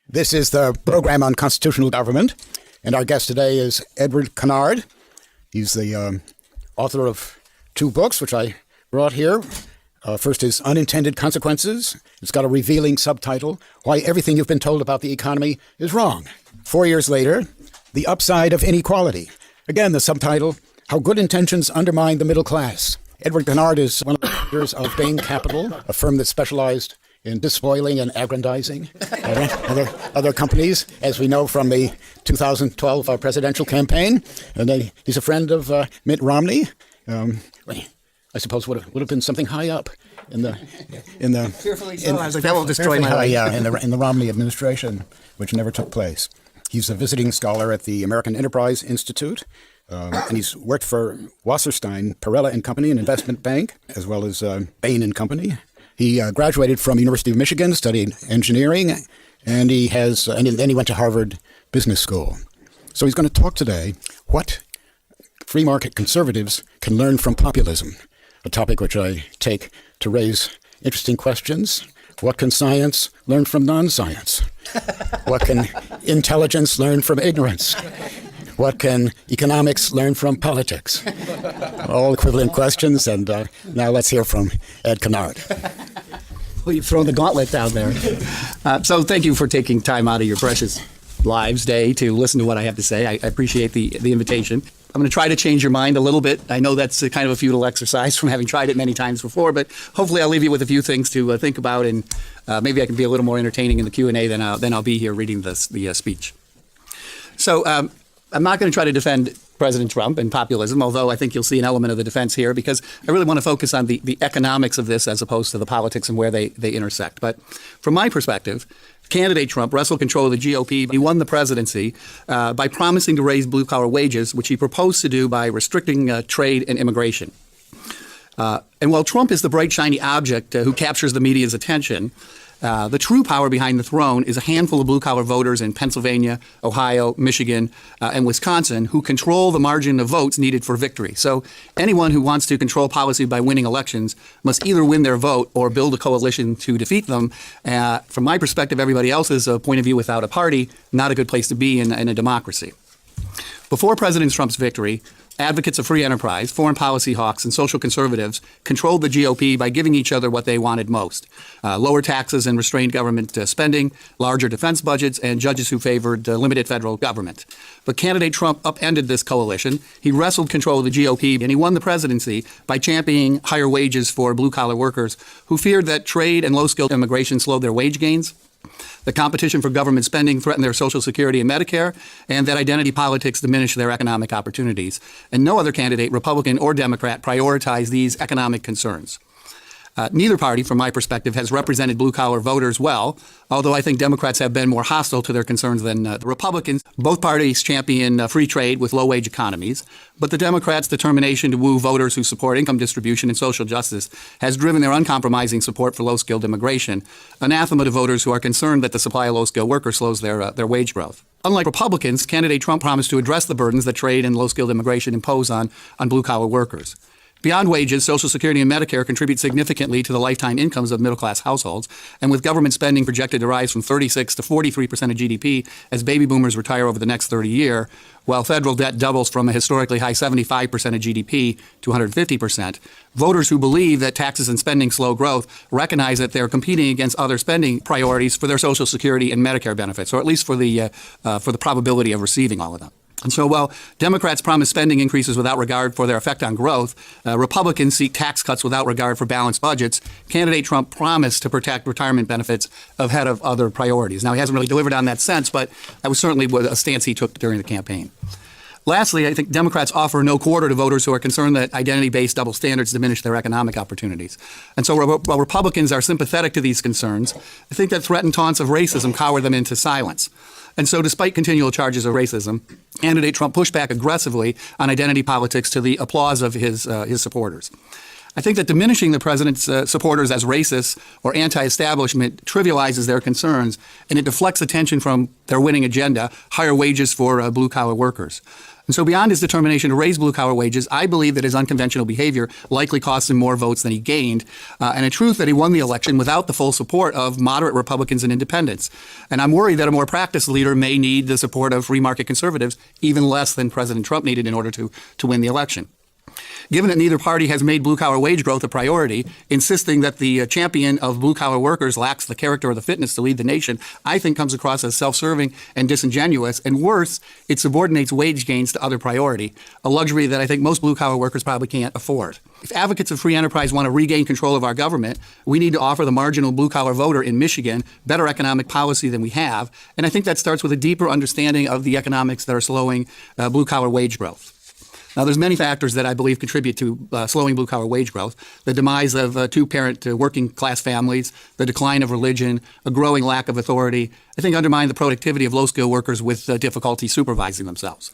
This is the program on constitutional government, and our guest today is Edward Conard. He's the author of two books, which I brought here. First is Unintended Consequences. It's got a revealing subtitle, Why Everything You've Been Told About the Economy is Wrong. 4 years later, The Upside of Inequality. Again, the subtitle, How Good Intentions Undermine the Middle Class. Edward Conard is one of the founders of Bain Capital, a firm that specialized in despoiling and aggrandizing other companies, as we know from the 2012 presidential campaign. And he's a friend of Mitt Romney. I suppose would have been something high up in the fearfully so. I was like, that will destroy my life. Yeah, in the Romney administration, which never took place. He's a visiting scholar at the American Enterprise Institute, and he's worked for Wasserstein, Perella and Company, an investment bank, as well as Bain and Company. He graduated from University of Michigan, studied engineering, and then he went to Harvard Business School. So he's going to talk today what free market conservatives can learn from populism, a topic which I take to raise interesting questions. What can science learn from non-science? What can intelligence learn from ignorance? What can economics learn from politics? All equivalent questions, and now let's hear from Ed Conard. Well, you've thrown the gauntlet down there. So thank you for taking time out of your precious lives day to listen to what I have to say. I appreciate the invitation. I'm going to try to change your mind a little bit. I know that's a kind of a futile exercise from having tried it many times before, but hopefully I'll leave you with a few things to think about, and maybe I can be a little more entertaining in the Q&A than I'll be here reading the speech. So I'm not going to try to defend President Trump and populism, although I think you'll see an element of the defense here, because I really want to focus on the economics of this as opposed to the politics and where they intersect. But from my perspective, candidate Trump wrestled control of the GOP. He won the presidency by promising to raise blue-collar wages, which he proposed to do by restricting trade and immigration. And while Trump is the bright, shiny object who captures the media's attention, the true power behind the throne is a handful of blue-collar voters in Pennsylvania, Ohio, Michigan, and Wisconsin who control the margin of votes needed for victory. So anyone who wants to control policy by winning elections must either win their vote or build a coalition to defeat them. From my perspective, everybody else's point of view without a party, not a good place to be in a democracy. Before President Trump's victory, advocates of free enterprise, foreign policy hawks, and social conservatives controlled the GOP by giving each other what they wanted most: lower taxes and restrained government spending, larger defense budgets, and judges who favored limited federal government. But candidate Trump upended this coalition. He wrestled control of the GOP, and he won the presidency by championing higher wages for blue-collar workers who feared that trade and low-skilled immigration slowed their wage gains. The competition for government spending threatened their Social Security and Medicare, and that identity politics diminished their economic opportunities. And no other candidate, Republican or Democrat, prioritized these economic concerns. Neither party, from my perspective, has represented blue-collar voters well, although I think Democrats have been more hostile to their concerns than the Republicans. Both parties champion free trade with low-wage economies, but the Democrats' determination to woo voters who support income distribution and social justice has driven their uncompromising support for low-skilled immigration, anathema to voters who are concerned that the supply of low-skilled workers slows their wage growth. Unlike Republicans, candidate Trump promised to address the burdens that trade and low-skilled immigration impose on blue-collar workers. Beyond wages, Social Security and Medicare contribute significantly to the lifetime incomes of middle-class households, and with government spending projected to rise from 36 to 43% of GDP as baby boomers retire over the next 30 years, while federal debt doubles from a historically high 75% of GDP to 150%, voters who believe that taxes and spending slow growth recognize that they're competing against other spending priorities for their Social Security and Medicare benefits, or at least for the probability of receiving all of them. And so while Democrats promise spending increases without regard for their effect on growth, Republicans seek tax cuts without regard for balanced budgets, candidate Trump promised to protect retirement benefits ahead of other priorities. Now, he hasn't really delivered on that sense, but that was certainly a stance he took during the campaign. Lastly, I think Democrats offer no quarter to voters who are concerned that identity-based double standards diminish their economic opportunities. And so while Republicans are sympathetic to these concerns, I think that threatened taunts of racism cower them into silence. And so despite continual charges of racism, candidate Trump pushed back aggressively on identity politics to the applause of his supporters. I think that diminishing the president's supporters as racists or anti-establishment trivializes their concerns, and it deflects attention from their winning agenda, higher wages for blue-collar workers. And so beyond his determination to raise blue-collar wages, I believe that his unconventional behavior likely cost him more votes than he gained, and a truth that he won the election without the full support of moderate Republicans and independents. And I'm worried that a more practiced leader may need the support of free market conservatives, even less than President Trump needed in order to win the election. Given that neither party has made blue-collar wage growth a priority, insisting that the champion of blue-collar workers lacks the character or the fitness to lead the nation, I think comes across as self-serving and disingenuous. And worse, it subordinates wage gains to other priority, a luxury that I think most blue-collar workers probably can't afford. If advocates of free enterprise want to regain control of our government, we need to offer the marginal blue-collar voter in Michigan better economic policy than we have. And I think that starts with a deeper understanding of the economics that are slowing blue-collar wage growth. Now, there's many factors that I believe contribute to slowing blue-collar wage growth: the demise of two-parent working-class families, the decline of religion, a growing lack of authority. I think undermine the productivity of low-skilled workers with difficulty supervising themselves.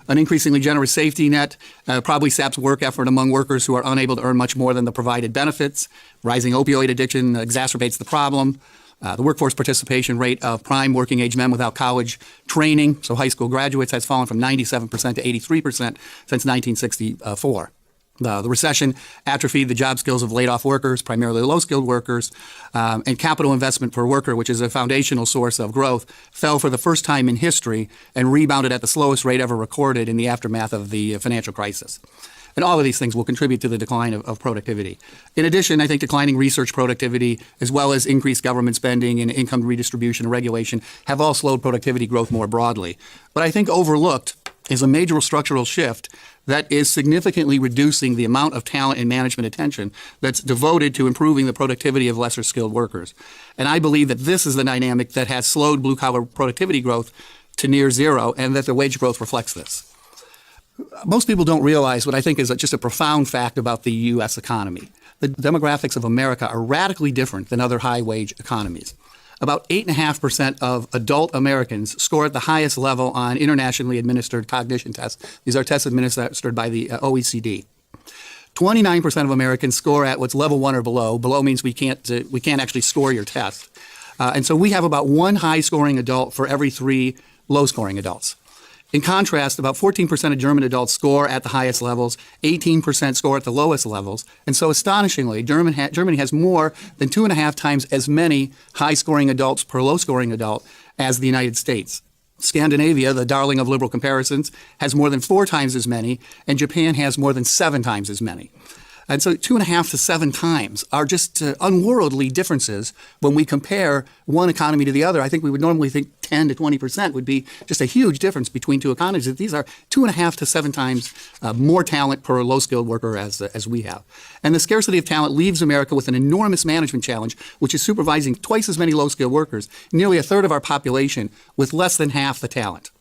An increasingly generous safety net probably saps work effort among workers who are unable to earn much more than the provided benefits. Rising opioid addiction exacerbates the problem. The workforce participation rate of prime working age men without college training, so high school graduates, has fallen from 97% to 83% since 1964. The recession atrophied the job skills of laid-off workers, primarily low-skilled workers, and capital investment per worker, which is a foundational source of growth, fell for the first time in history and rebounded at the slowest rate ever recorded in the aftermath of the financial crisis. And all of these things will contribute to the decline of productivity. In addition, I think declining research productivity, as well as increased government spending and income redistribution and regulation, have all slowed productivity growth more broadly. But I think overlooked is a major structural shift that is significantly reducing the amount of talent and management attention that's devoted to improving the productivity of lesser skilled workers. And I believe that this is the dynamic that has slowed blue-collar productivity growth to near zero, and that the wage growth reflects this. Most people don't realize what I think is just a profound fact about the U.S. economy. The demographics of America are radically different than other high-wage economies. About 8.5% of adult Americans score at the highest level on internationally administered cognition tests. These are tests administered by the OECD. 29% of Americans score at what's level 1 or below. Below means we can't actually score your test. And so we have about one high-scoring adult for every 3 low-scoring adults. In contrast, about 14% of German adults score at the highest levels, 18% score at the lowest levels. And so astonishingly, Germany has more than 2.5 times as many high-scoring adults per low-scoring adult as the United States. Scandinavia, the darling of liberal comparisons, has more than 4 times as many, and Japan has more than 7 times as many. And so 2.5 to 7 times are just unworldly differences when we compare one economy to the other. I think we would normally think 10 to 20% would be just a huge difference between two economies. These are 2.5 to 7 times more talent per low-skilled worker as we have. And the scarcity of talent leaves America with an enormous management challenge, which is supervising twice as many low-skilled workers, nearly a third of our population, with less than half the talent.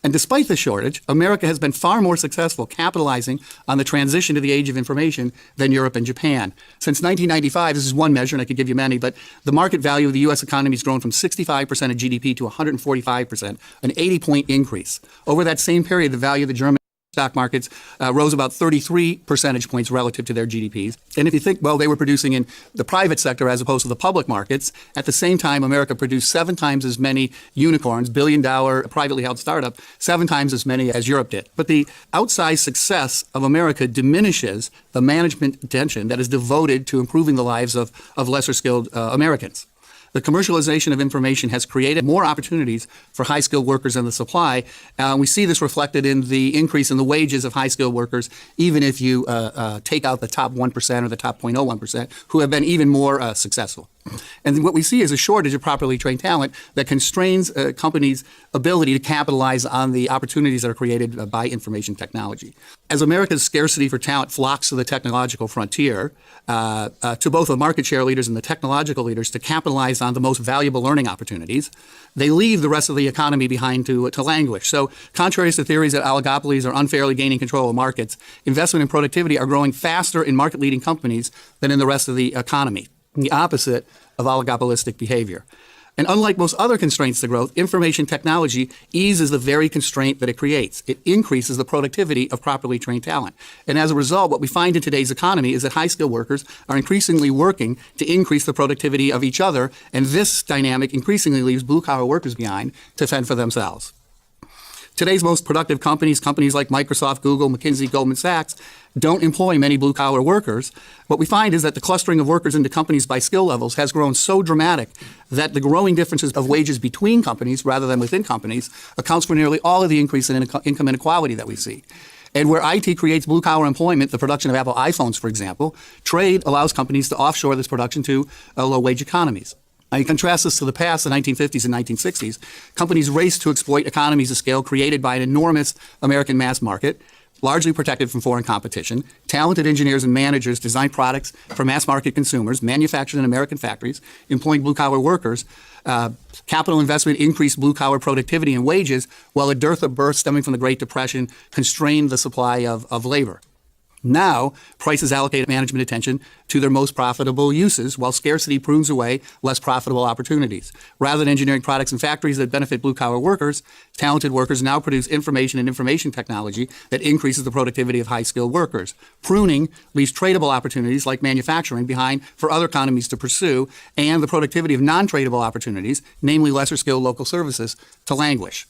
And despite the shortage, America has been far more successful capitalizing on the transition to the age of information than Europe and Japan. Since 1995, this is one measure, and I could give you many, but the market value of the U.S. economy has grown from 65% of GDP to 145%, an 80-point increase. Over that same period, the value of the German stock markets rose about 33 percentage points relative to their GDPs. And if you think, well, they were producing in the private sector as opposed to the public markets, at the same time, America produced 7 times as many unicorns, billion-dollar privately held startup, 7 times as many as Europe did. But the outsized success of America diminishes the management attention that is devoted to improving the lives of lesser skilled Americans. The commercialization of information has created more opportunities for high-skilled workers than the supply. We see this reflected in the increase in the wages of high-skilled workers, even if you take out the top 1% or the top 0.01%, who have been even more successful. And what we see is a shortage of properly trained talent that constrains companies' ability to capitalize on the opportunities that are created by information technology. As America's scarcity for talent flocks to the technological frontier, to both the market share leaders and the technological leaders to capitalize on the most valuable learning opportunities, they leave the rest of the economy behind to languish. So contrary to theories that oligopolies are unfairly gaining control of markets, investment and productivity are growing faster in market-leading companies than in the rest of the economy, the opposite of oligopolistic behavior. And unlike most other constraints to growth, information technology eases the very constraint that it creates. It increases the productivity of properly trained talent. And as a result, what we find in today's economy is that high-skilled workers are increasingly working to increase the productivity of each other, and this dynamic increasingly leaves blue-collar workers behind to fend for themselves. Today's most productive companies like Microsoft, Google, McKinsey, Goldman Sachs, don't employ many blue-collar workers. What we find is that the clustering of workers into companies by skill levels has grown so dramatic that the growing differences of wages between companies rather than within companies accounts for nearly all of the increase in income inequality that we see. And where IT creates blue-collar employment, the production of Apple iPhones, for example, trade allows companies to offshore this production to low-wage economies. Now, you contrast this to the past, the 1950s and 1960s. Companies raced to exploit economies of scale created by an enormous American mass market, largely protected from foreign competition. Talented engineers and managers designed products for mass market consumers, manufactured in American factories, employing blue-collar workers. Capital investment increased blue-collar productivity and wages, while a dearth of births stemming from the Great Depression constrained the supply of labor. Now, prices allocate management attention to their most profitable uses, while scarcity prunes away less profitable opportunities. Rather than engineering products and factories that benefit blue-collar workers, talented workers now produce information and information technology that increases the productivity of high-skilled workers. Pruning leaves tradable opportunities like manufacturing behind for other economies to pursue, and the productivity of non-tradable opportunities, namely lesser-skilled local services, to languish.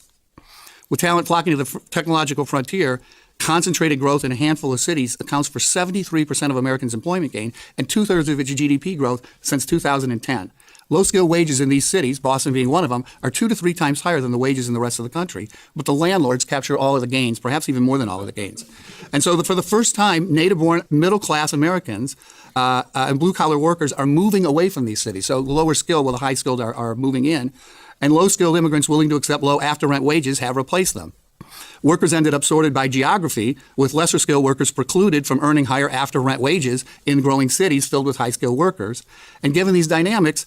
With talent flocking to the technological frontier, concentrated growth in a handful of cities accounts for 73% of Americans' employment gain and two-thirds of its GDP growth since 2010. Low-skilled wages in these cities, Boston being one of them, are 2 to 3 times higher than the wages in the rest of the country. But the landlords capture all of the gains, perhaps even more than all of the gains. And so for the first time, native-born middle-class Americans and blue-collar workers are moving away from these cities. So the lower skilled, while the high-skilled are moving in. And low-skilled immigrants willing to accept low after-rent wages have replaced them. Workers ended up sorted by geography, with lesser skilled workers precluded from earning higher after-rent wages in growing cities filled with high-skilled workers. And given these dynamics,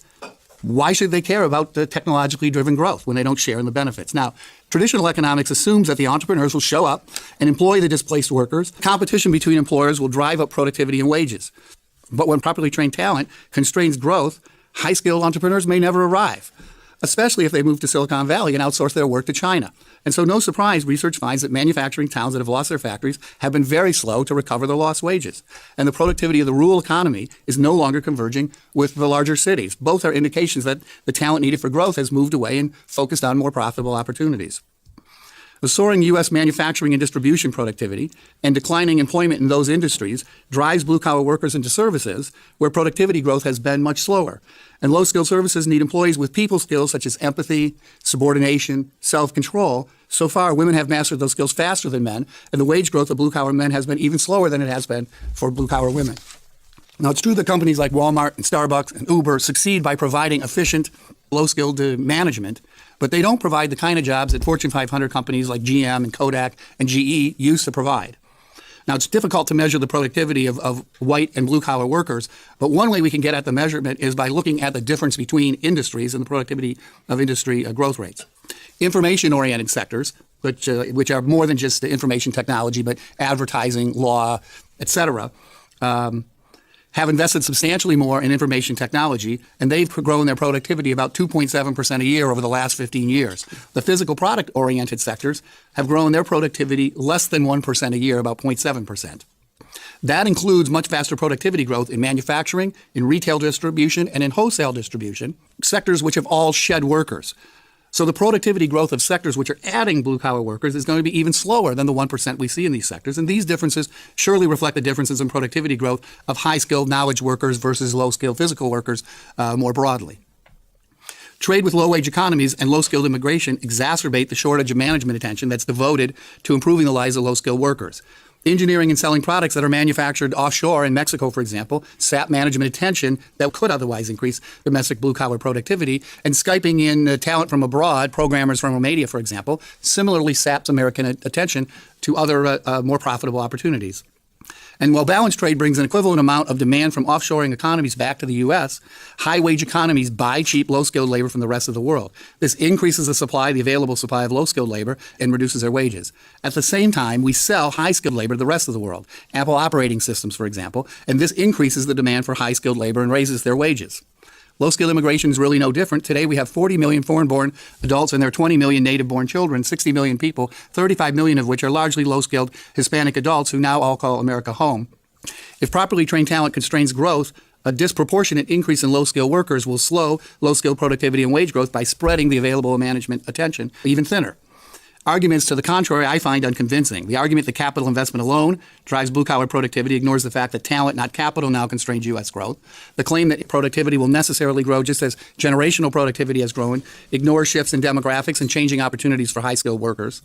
why should they care about the technologically driven growth when they don't share in the benefits? Now, traditional economics assumes that the entrepreneurs will show up and employ the displaced workers. Competition between employers will drive up productivity and wages. But when properly trained talent constrains growth, high-skilled entrepreneurs may never arrive, especially if they move to Silicon Valley and outsource their work to China. And so no surprise, research finds that manufacturing towns that have lost their factories have been very slow to recover their lost wages. And the productivity of the rural economy is no longer converging with the larger cities. Both are indications that the talent needed for growth has moved away and focused on more profitable opportunities. The soaring U.S. manufacturing and distribution productivity and declining employment in those industries drives blue-collar workers into services where productivity growth has been much slower. And low-skilled services need employees with people skills such as empathy, subordination, self-control. So far, women have mastered those skills faster than men, and the wage growth of blue-collar men has been even slower than it has been for blue-collar women. Now, it's true that companies like Walmart and Starbucks and Uber succeed by providing efficient, low-skilled management, but they don't provide the kind of jobs that Fortune 500 companies like GM and Kodak and GE used to provide. Now, it's difficult to measure the productivity of white and blue-collar workers, but one way we can get at the measurement is by looking at the difference between industries and the productivity of industry growth rates. Information-oriented sectors, which are more than just the information technology, but advertising, law, et cetera, have invested substantially more in information technology, and they've grown their productivity about 2.7% a year over the last 15 years. The physical product-oriented sectors have grown their productivity less than 1% a year, about 0.7%. That includes much faster productivity growth in manufacturing, in retail distribution, and in wholesale distribution, sectors which have all shed workers. So the productivity growth of sectors which are adding blue-collar workers is going to be even slower than the 1% we see in these sectors. And these differences surely reflect the differences in productivity growth of high-skilled knowledge workers versus low-skilled physical workers more broadly. Trade with low-wage economies and low-skilled immigration exacerbate the shortage of management attention that's devoted to improving the lives of low-skilled workers. Engineering and selling products that are manufactured offshore in Mexico, for example, sap management attention that could otherwise increase domestic blue-collar productivity. And Skyping in talent from abroad, programmers from Romania, for example, similarly saps American attention to other more profitable opportunities. And while balanced trade brings an equivalent amount of demand from offshoring economies back to the U.S., high-wage economies buy cheap, low-skilled labor from the rest of the world. This increases the available supply of low-skilled labor and reduces their wages. At the same time, we sell high-skilled labor to the rest of the world, Apple operating systems, for example, and this increases the demand for high-skilled labor and raises their wages. Low-skilled immigration is really no different. Today we have 40 million foreign-born adults and there are 20 million native-born children, 60 million people, 35 million of which are largely low-skilled Hispanic adults who now all call America home. If properly trained talent constrains growth, a disproportionate increase in low-skilled workers will slow low-skilled productivity and wage growth by spreading the available management attention even thinner. Arguments to the contrary I find unconvincing. The argument that capital investment alone drives blue-collar productivity ignores the fact that talent, not capital, now constrains U.S. growth. The claim that productivity will necessarily grow just as generational productivity has grown ignores shifts in demographics and changing opportunities for high-skilled workers.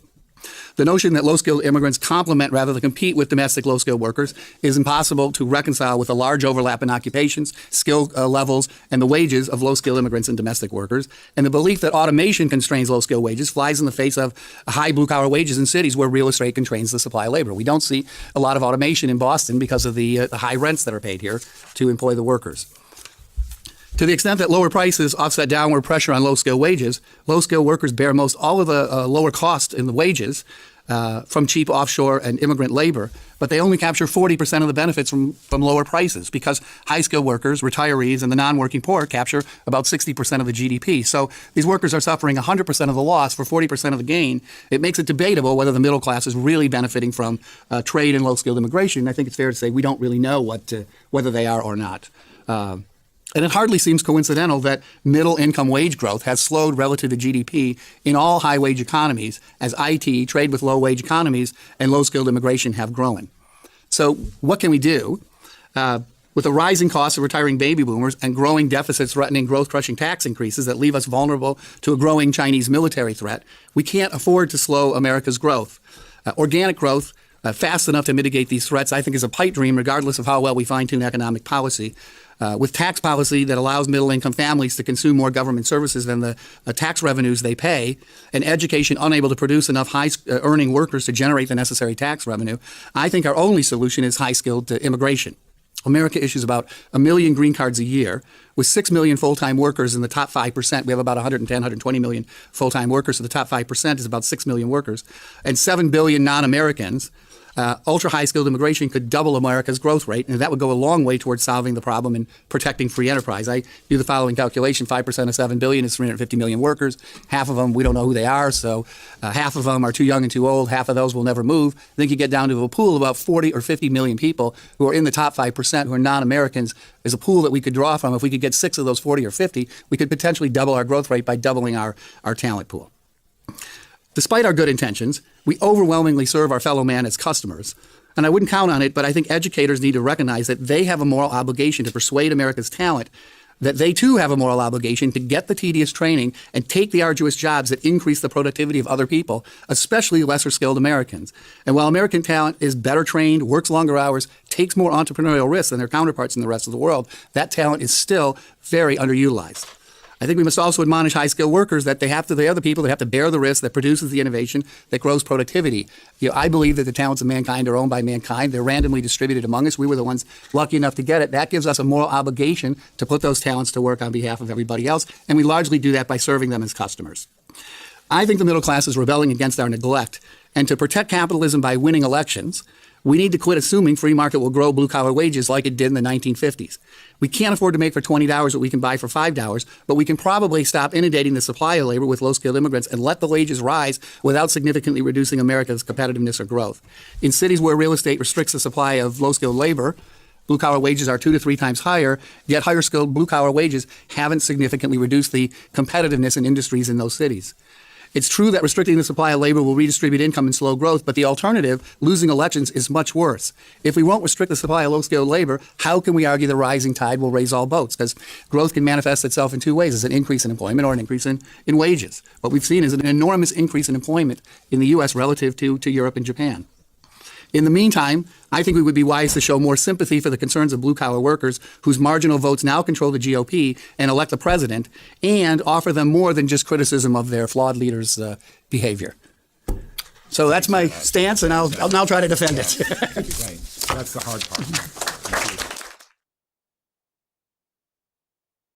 The notion that low-skilled immigrants complement rather than compete with domestic low-skilled workers is impossible to reconcile with a large overlap in occupations, skill levels, and the wages of low-skilled immigrants and domestic workers. And the belief that automation constrains low-skilled wages flies in the face of high blue-collar wages in cities where real estate constrains the supply of labor. We don't see a lot of automation in Boston because of the high rents that are paid here to employ the workers. To the extent that lower prices offset downward pressure on low-skilled wages, low-skilled workers bear most all of the lower cost in the wages from cheap offshore and immigrant labor, but they only capture 40% of the benefits from lower prices because high-skilled workers, retirees, and the non-working poor capture about 60% of the GDP. So these workers are suffering 100% of the loss for 40% of the gain. It makes it debatable whether the middle class is really benefiting from trade and low-skilled immigration. I think it's fair to say we don't really know whether they are or not. And it hardly seems coincidental that middle-income wage growth has slowed relative to GDP in all high-wage economies as IT, trade with low-wage economies, and low-skilled immigration have grown. So what can we do? With the rising costs of retiring baby boomers and growing deficits threatening growth-crushing tax increases that leave us vulnerable to a growing Chinese military threat, we can't afford to slow America's growth. Organic growth, fast enough to mitigate these threats, I think is a pipe dream regardless of how well we fine-tune economic policy. With tax policy that allows middle-income families to consume more government services than the tax revenues they pay, and education unable to produce enough high-earning workers to generate the necessary tax revenue, I think our only solution is high-skilled immigration. America issues about 1 million green cards a year. With 6 million full-time workers in the top 5%, we have about 110, 120 million full-time workers, so the top 5% is about 6 million workers, and 7 billion non-Americans. Ultra-high-skilled immigration could double America's growth rate, and that would go a long way towards solving the problem and protecting free enterprise. I do the following calculation. 5% of 7 billion is 350 million workers. Half of them, we don't know who they are, so half of them are too young and too old. Half of those will never move. I think you get down to a pool of about 40 or 50 million people who are in the top 5% who are non-Americans. There's a pool that we could draw from. If we could get 6 of those 40 or 50, we could potentially double our growth rate by doubling our talent pool. Despite our good intentions, we overwhelmingly serve our fellow man as customers. And I wouldn't count on it, but I think educators need to recognize that they have a moral obligation to persuade America's talent that they too have a moral obligation to get the tedious training and take the arduous jobs that increase the productivity of other people, especially lesser skilled Americans. And while American talent is better trained, works longer hours, takes more entrepreneurial risks than their counterparts in the rest of the world, that talent is still very underutilized. I think we must also admonish high-skilled workers that they are the people that have to bear the risk that produces the innovation that grows productivity. I believe that the talents of mankind are owned by mankind. They're randomly distributed among us. We were the ones lucky enough to get it. That gives us a moral obligation to put those talents to work on behalf of everybody else, and we largely do that by serving them as customers. I think the middle class is rebelling against our neglect, and to protect capitalism by winning elections, we need to quit assuming free market will grow blue-collar wages like it did in the 1950s. We can't afford to make for $20 what we can buy for $5, but we can probably stop inundating the supply of labor with low-skilled immigrants and let the wages rise without significantly reducing America's competitiveness or growth. In cities where real estate restricts the supply of low-skilled labor, blue-collar wages are 2 to 3 times higher, yet higher-skilled blue-collar wages haven't significantly reduced the competitiveness in industries in those cities. It's true that restricting the supply of labor will redistribute income and slow growth, but the alternative, losing elections, is much worse. If we won't restrict the supply of low-skilled labor, how can we argue the rising tide will raise all boats? Because growth can manifest itself in 2 ways, as an increase in employment or an increase in wages. What we've seen is an enormous increase in employment in the U.S. relative to Europe and Japan. In the meantime, I think we would be wise to show more sympathy for the concerns of blue-collar workers whose marginal votes now control the GOP and elect the president, and offer them more than just criticism of their flawed leaders' behavior. So that's my stance, and I'll now try to defend it. Right. That's the hard part.